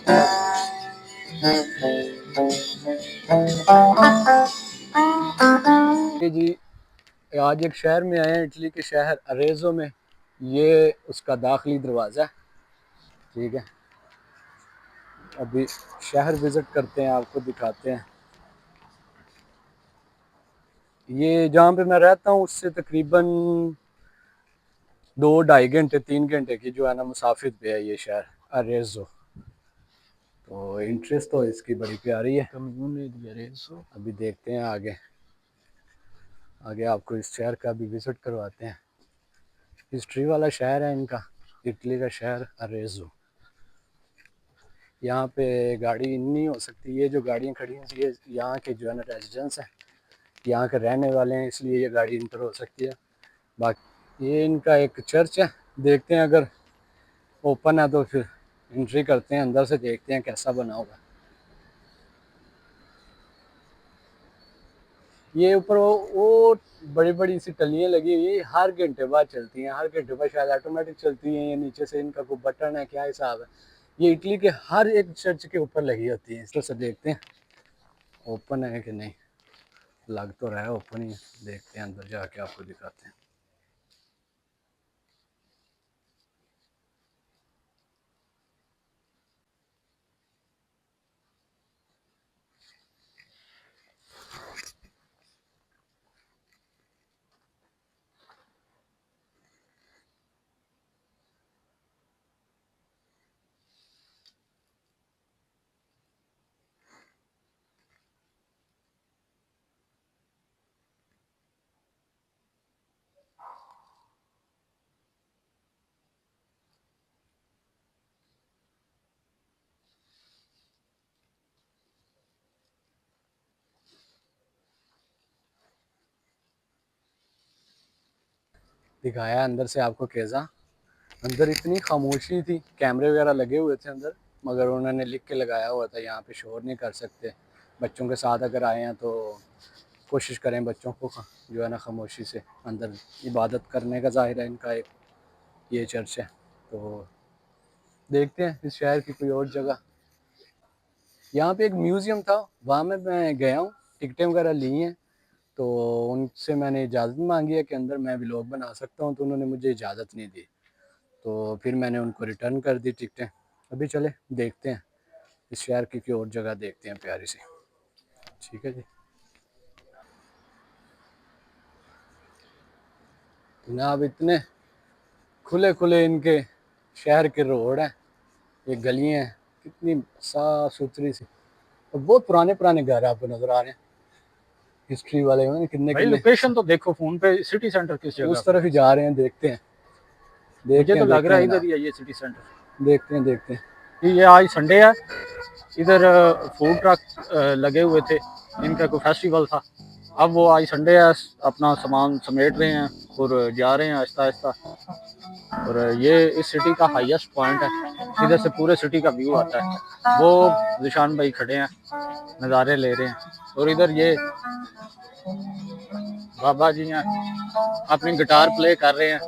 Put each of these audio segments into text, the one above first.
ये जी, आज एक शहर में आए हैं, इटली के शहर अरेजो में। ये उसका दाखिली दरवाज़ा है। ठीक है, अभी शहर विज़िट करते हैं, आपको दिखाते हैं। ये जहाँ पे मैं रहता हूँ उससे तकरीबन 2-2.5 घंटे 3 घंटे की जो है ना मुसाफिर पे है ये शहर अरेजो। तो इंटरेस्ट तो इसकी बड़ी प्यारी है। अभी देखते हैं आगे आगे आपको इस शहर का भी विज़िट करवाते हैं। हिस्ट्री वाला शहर है इनका, इटली का शहर अरेजो। यहाँ पे गाड़ी नहीं हो सकती। ये जो गाड़ियाँ खड़ी हैं ये यहाँ के जो है ना रेजिडेंस हैं, यहाँ के रहने वाले हैं, इसलिए ये गाड़ी इंटर हो सकती है। बाकी ये इनका एक चर्च है, देखते हैं अगर ओपन है तो फिर एंट्री करते हैं, अंदर से देखते हैं कैसा बना होगा। ये ऊपर वो बड़ी बड़ी सी टलियाँ लगी हुई है, हर घंटे बाद चलती हैं, हर घंटे बाद शायद ऑटोमेटिक चलती हैं। ये नीचे से इनका कोई बटन है, क्या हिसाब है। ये इटली के हर एक चर्च के ऊपर लगी होती है। इस तरह से देखते हैं ओपन है कि नहीं। लग तो रहा है ओपन ही है, देखते हैं अंदर जाके आपको दिखाते हैं। दिखाया अंदर से आपको कैसा। अंदर इतनी खामोशी थी, कैमरे वगैरह लगे हुए थे अंदर, मगर उन्होंने लिख के लगाया हुआ था यहाँ पे शोर नहीं कर सकते। बच्चों के साथ अगर आए हैं तो कोशिश करें बच्चों को जो है ना खामोशी से अंदर इबादत करने का। ज़ाहिर है इनका एक ये चर्च है। तो देखते हैं इस शहर की कोई और जगह। यहाँ पे एक म्यूज़ियम था, वहाँ में मैं गया हूँ, टिकटें वगैरह ली हैं। तो उनसे मैंने इजाज़त मांगी है कि अंदर मैं व्लॉग बना सकता हूँ, तो उन्होंने मुझे इजाज़त नहीं दी। तो फिर मैंने उनको रिटर्न कर दी टिकटें। अभी चले देखते हैं इस शहर की कोई और जगह देखते हैं प्यारी सी। ठीक है जी। जनाब इतने खुले खुले इनके शहर के रोड हैं, ये गलियाँ हैं, कितनी साफ़ सुथरी सी। और बहुत पुराने पुराने घर आपको नज़र आ रहे हैं, हिस्ट्री वाले हैं कितने भाई कितने। लोकेशन तो देखो फोन पे, सिटी सेंटर किस जगह उस पे? तरफ ही जा रहे हैं, देखते हैं मुझे तो लग देखते रहा हैं है इधर जनाब, ही है ये सिटी सेंटर। देखते हैं। ये आज संडे है, इधर फूड ट्रक लगे हुए थे, इनका कोई फेस्टिवल था। अब वो आज संडे है, अपना सामान समेट रहे हैं और जा रहे हैं आहिस्ता आहिस्ता। और ये इस सिटी का हाईएस्ट पॉइंट है, इधर से पूरे सिटी का व्यू आता है। वो निशान भाई खड़े हैं, नज़ारे ले रहे हैं। और इधर ये बाबा जी हैं, अपनी गिटार प्ले कर रहे हैं।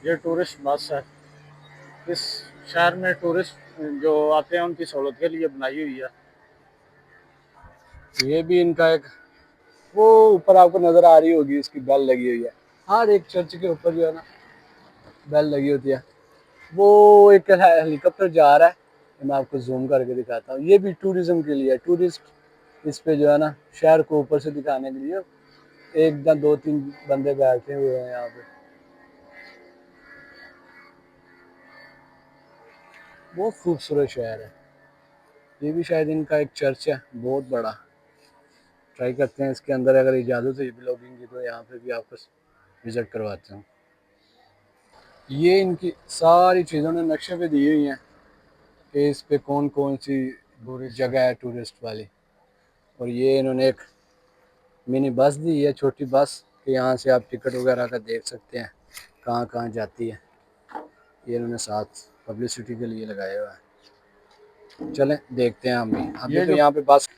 ये टूरिस्ट बस है, इस शहर में टूरिस्ट जो आते हैं उनकी सहूलत के लिए बनाई हुई है। ये भी इनका एक, वो ऊपर आपको नजर आ रही होगी, इसकी बेल लगी हुई है। हर एक चर्च के ऊपर जो है ना बेल लगी होती है। वो एक हेलीकॉप्टर जा रहा है, मैं आपको जूम करके दिखाता हूँ। ये भी टूरिज्म के लिए, टूरिस्ट इस पे जो है ना शहर को ऊपर से दिखाने के लिए एक या दो तीन बंदे बैठे हुए हैं यहाँ पे। बहुत खूबसूरत शहर है। ये भी शायद इनका एक चर्च है बहुत बड़ा। ट्राई करते हैं इसके अंदर अगर इजाज़त है ब्लॉगिंग की तो यहाँ पे भी आपको विज़िट करवाते हैं। ये इनकी सारी चीज़ों ने नक्शे पे दी हुई हैं कि इस पे कौन कौन सी टूरिस्ट जगह है टूरिस्ट वाली। और ये इन्होंने एक मिनी बस दी है, छोटी बस, कि यहाँ से आप टिकट वगैरह का देख सकते हैं कहाँ कहाँ जाती है। ये इन्होंने साथ पब्लिसिटी के लिए लगाया हुआ है। चलें देखते हैं हम भी। अभी ये तो जो यहाँ पे बस,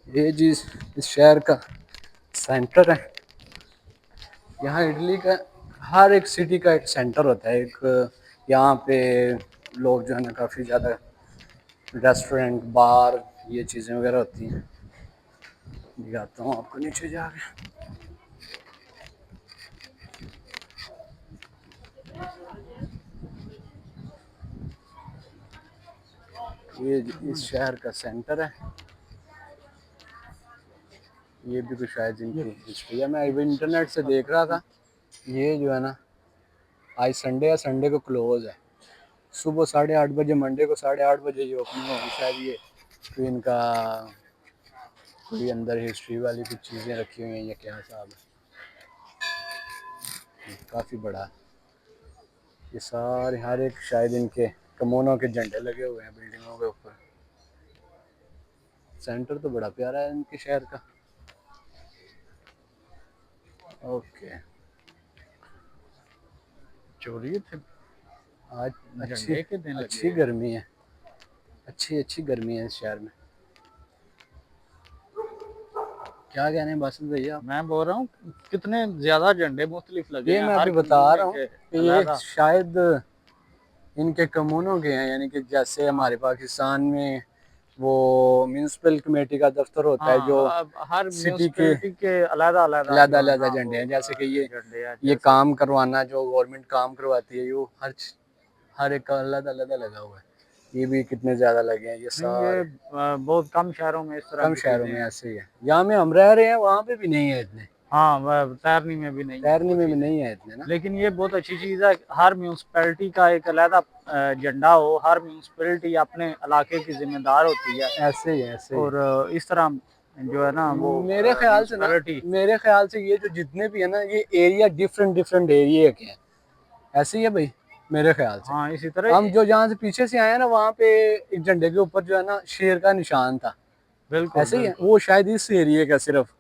ये चीज़ इस शहर का सेंटर है। यहाँ इटली का हर एक सिटी का एक सेंटर होता है। एक यहाँ पे लोग जो है ना काफ़ी ज़्यादा रेस्टोरेंट बार ये चीज़ें वगैरह होती हैं। दिखाता हूँ आपको नीचे जाके। ये इस शहर का सेंटर है। ये भी कुछ शायद इनकी हिस्ट्री है, मैं अभी इंटरनेट से देख रहा था। ये जो है ना आज संडे है, संडे को क्लोज है। सुबह 8:30 बजे, मंडे को 8:30 बजे ये ओपनिंग होगी शायद। ये तो इनका कोई अंदर हिस्ट्री वाली कुछ चीज़ें रखी हुई हैं या क्या हिसाब है। काफ़ी बड़ा है ये। सारे हर एक शायद इनके कमोनों के झंडे लगे हुए हैं बिल्डिंगों के ऊपर। सेंटर तो बड़ा प्यारा है इनके शहर का। ओके, चोरी थे आज अच्छी झंडे के दिन अच्छी लगे हैं। गर्मी है, अच्छी अच्छी गर्मी है इस शहर में। क्या कह रहे हैं बासित भैया आप? मैं बोल रहा हूँ कितने ज्यादा झंडे मुख्तलिफ लगे ये हैं मैं हर अभी बता कम्यूने रहा हूँ के कि ये अलहदा। शायद इनके कम्यूनों के हैं, यानी कि जैसे हमारे पाकिस्तान में वो म्यूनसिपल कमेटी का दफ्तर होता है जो हाँ, अब हर सिटी के म्यूनसिपैलिटी के अलहदा अलहदा अलग जो है अलग ना झंडे वो हैं। जैसे कि झंडे हैं ये जैसे। काम करवाना जो गवर्नमेंट काम करवाती है, यो हर एक का अलग अलग लगा हुआ है। ये भी कितने ज़्यादा लगे हैं ये नहीं ये सारे। बहुत कम शहरों में इस तरह कम की शहरों चीजें में हैं। ऐसे ही है। यहाँ में हम रह रहे हैं वहाँ पे भी नहीं है इतने, हाँ तैरनी में भी नहीं है तैरने वो में भी चीजें। नहीं है इतने ना। लेकिन ये बहुत अच्छी चीज़ है हर म्यूनसिपैलिटी का एक अलहदा झंडा हो। हर म्यूनसिपैलिटी अपने इलाके की जिम्मेदार होती है। ऐसे ही है, ऐसे ही और है। इस तरह जो है ना वो मेरे ख्याल से ना, म्यूनसिपैलिटी। मेरे ख्याल से ये जो जितने भी है ना ये एरिया डिफरेंट डिफरेंट एरिया के हैं। ऐसे ही है भाई मेरे ख्याल से। हाँ इसी तरह हम जो जहाँ से पीछे से आए हैं ना वहाँ पे एक झंडे के ऊपर जो है ना शेर का निशान था। बिल्कुल ऐसे ही है, बिल्कुल। वो शायद इस एरिया का सिर्फ।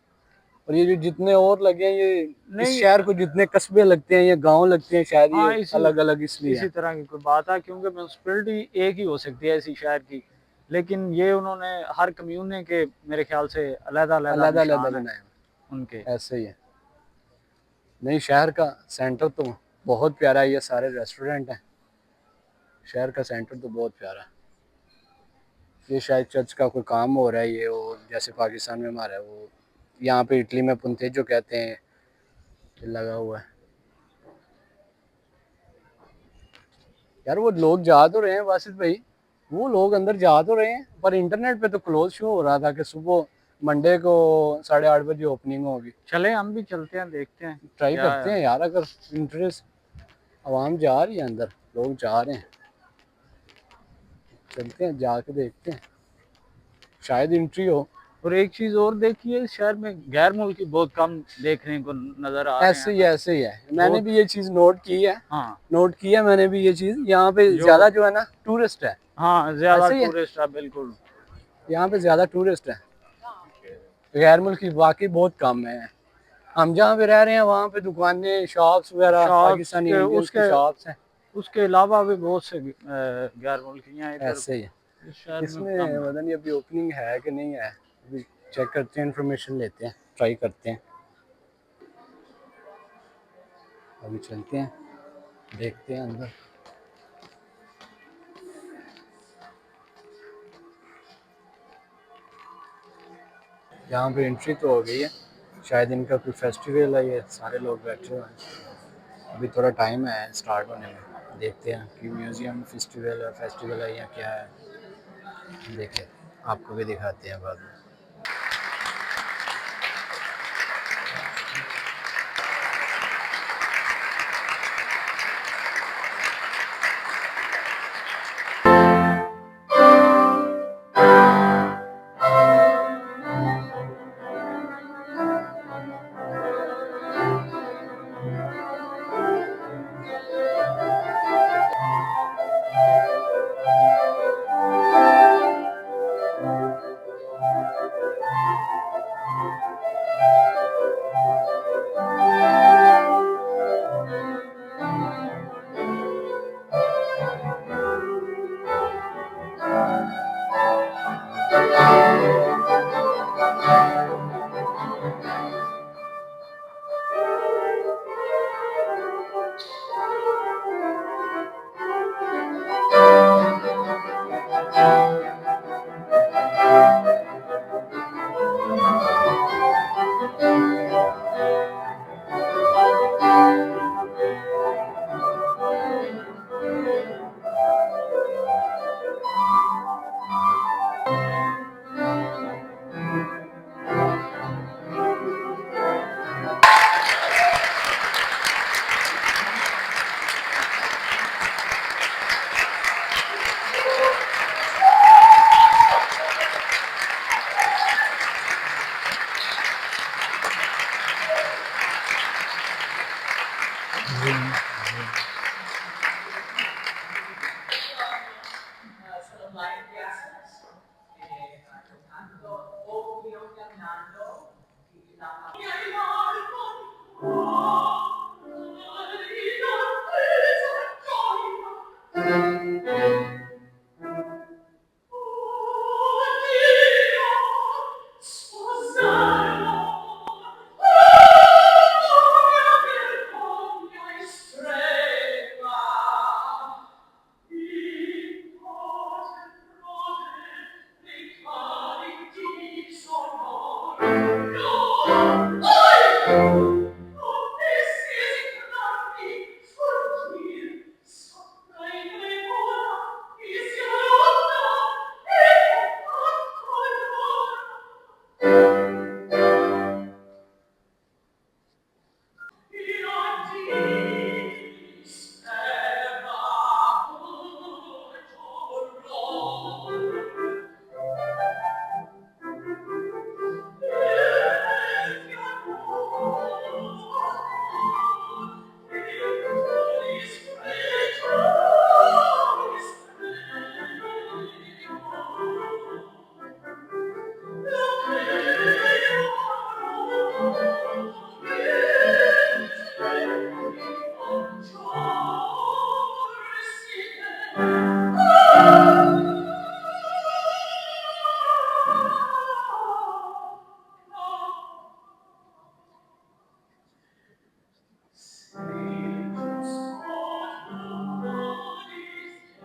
और ये जो जितने और लगे हैं ये इस नहीं शहर को जितने कस्बे लगते हैं या गांव लगते हैं शायद ये हाँ इसी अलग अलग इसलिए इसी है। तरह की कोई बात है क्योंकि म्यूनसिपैलिटी एक ही हो सकती है इसी शहर की। लेकिन ये उन्होंने हर कम्यूने के मेरे ख्याल से अलग अलग अलग अलग निशान है बनाए उनके। हुए। ऐसे ही है। नहीं, शहर का सेंटर तो बहुत प्यारा है। ये सारे रेस्टोरेंट हैं। शहर का सेंटर तो बहुत प्यारा है। ये शायद चर्च का कोई काम हो रहा है। ये वो जैसे पाकिस्तान में हमारा है वो, यहाँ पे इटली में पुंते जो कहते हैं, ये लगा हुआ है। यार वो लोग जा तो रहे हैं वासित भाई, वो लोग अंदर जा तो रहे हैं, पर इंटरनेट पे तो क्लोज शो हो रहा था कि सुबह मंडे को 8:30 बजे ओपनिंग होगी। चले हम भी चलते हैं देखते हैं ट्राई क्या करते है। हैं यार, अगर इंटरेस्ट, आवाम जा रही है अंदर, लोग जा रहे हैं। चलते हैं जाके देखते हैं, शायद एंट्री हो। और एक चीज और देखिए इस शहर में गैर मुल्की बहुत कम देखने को नजर आ रहे हैं ऐसे ही हमें। ऐसे ही है, मैंने बहुत। भी ये चीज़ नोट की है। हाँ नोट किया मैंने भी ये चीज़, यहाँ पे जो ज़्यादा जो है ना टूरिस्ट है। हाँ ज्यादा ऐसे ही है, टूरिस्ट है बिल्कुल। यहाँ पे ज़्यादा टूरिस्ट है। गैर मुल्की बाकी बहुत कम है। हम जहाँ पे रह रहे हैं वहाँ पे दुकानें शॉप्स वगैरह शॉप्स पाकिस्तानी के इंडियंस की उसके शॉप्स हैं। उसके अलावा भी बहुत से गैर मुल्कियाँ इधर ऐसे ही है। इस शहर में इसमें कम है। पता नहीं अभी ओपनिंग है कि नहीं है, अभी चेक करते हैं, इन्फॉर्मेशन लेते हैं, ट्राई करते हैं। अभी चलते हैं देखते हैं अंदर। यहाँ पे एंट्री तो हो गई है, शायद इनका कोई फेस्टिवल है, ये सारे लोग बैठे हुए हैं। अभी थोड़ा टाइम है स्टार्ट होने में, देखते हैं कि म्यूज़ियम फेस्टिवल है या क्या है। देखें, आपको भी दिखाते हैं बाद में।